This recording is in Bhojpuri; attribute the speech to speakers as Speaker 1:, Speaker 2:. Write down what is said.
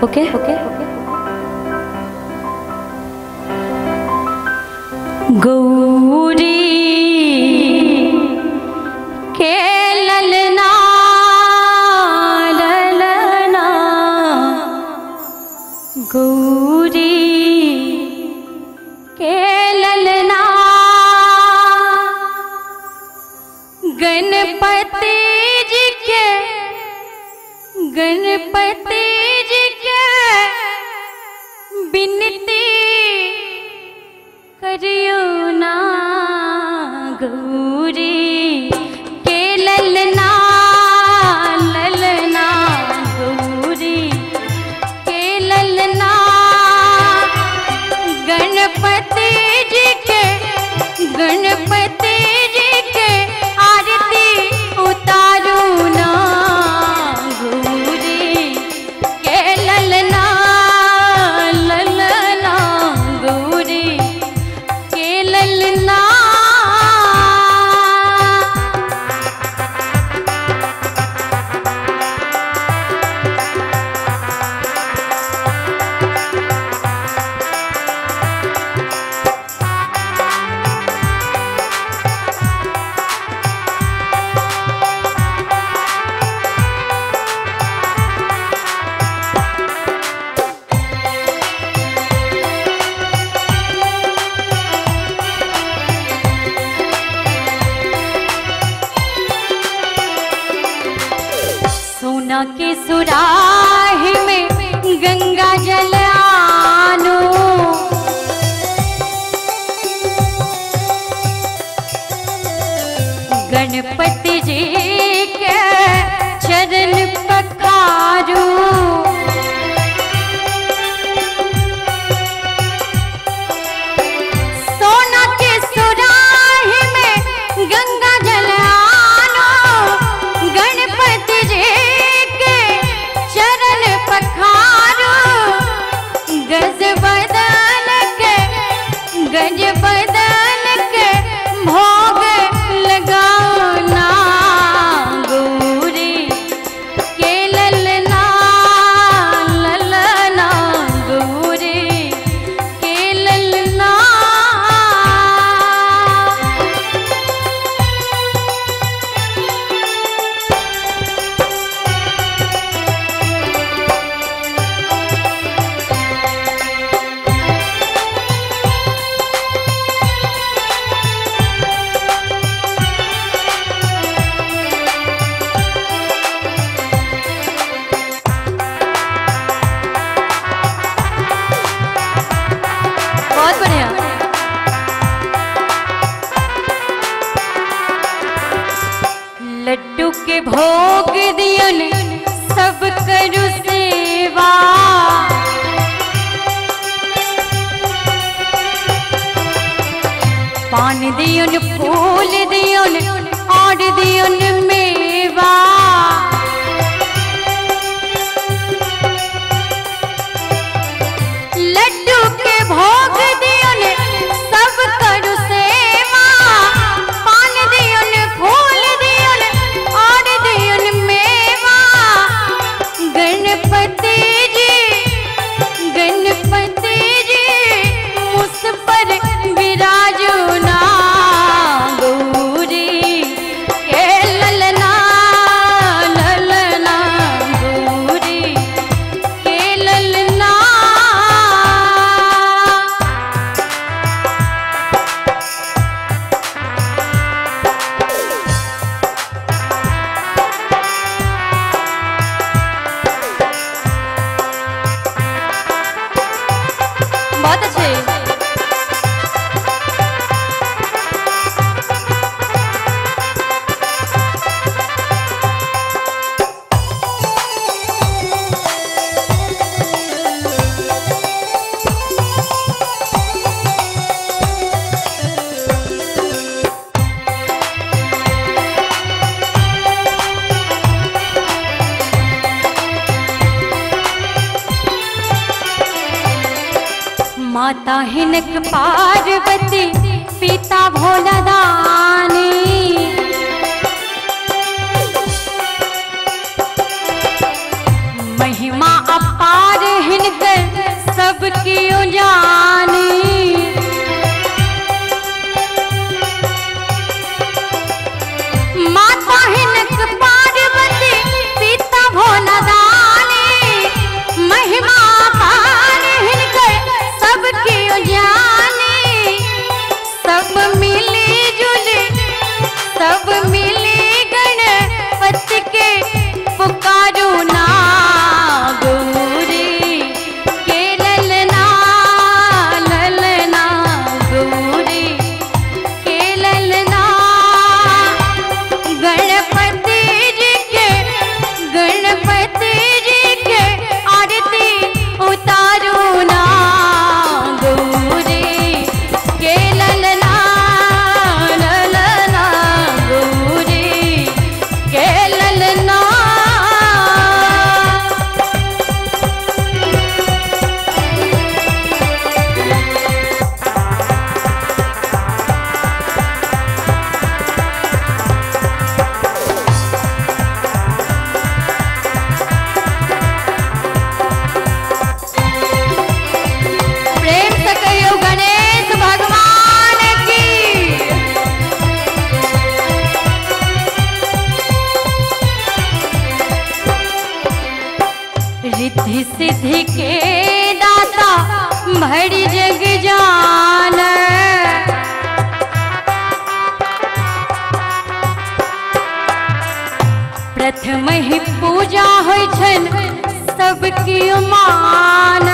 Speaker 1: ओके ओके गौरी के ललना ललना गौरी के ललना गणपति जी के बिनती करियो ना गौरी के ललना ललना गौरी के ललना गणपति जी के आरती उतारू ना गौरी के ललना ललना गौरी के ललना सोना के सुराही में गंगा जल आनो गणपति जी के चरण पखारू सोना के सुराही में गंगा जल आनो गणपति जी चरण पखारो गज बदन के भोग लगाओ ना गौरी के ललना ललना गौरी के ललना बहुत बढ़िया। लड्डू के भोग दियन सब करू सेवा पान दियन फूल दियन और दियन मेवा लड्डू के भोग दियन सब करू सेवा पान दियन फूल दियन और दियन मेवा गणपति जी मुझ पर विराजो ना गौरी के ललना ललना गौरी के ललना बहुत अच्छे। माता हिनक पार्वती पिता भोला दानी महिमा अपार हिनकर सबकी जानी। माता हिनक पार्वती पिता भोला दानी, महिमा अपार हिनकर सबकी जानी। सब मिली जुली सब मिली गणपति के पुकारो ना गौरी के ललना ललना गौरी के ललना। गणपति जी के आरती उतारो ना गौरी के ललना ललना गौरी के ललना। प्रेम से कहियो गणेश भगवान की। रिद्धि सिद्धि के दाता भरी जग जान। प्रथम ही पूजा होय छन सबकी मान।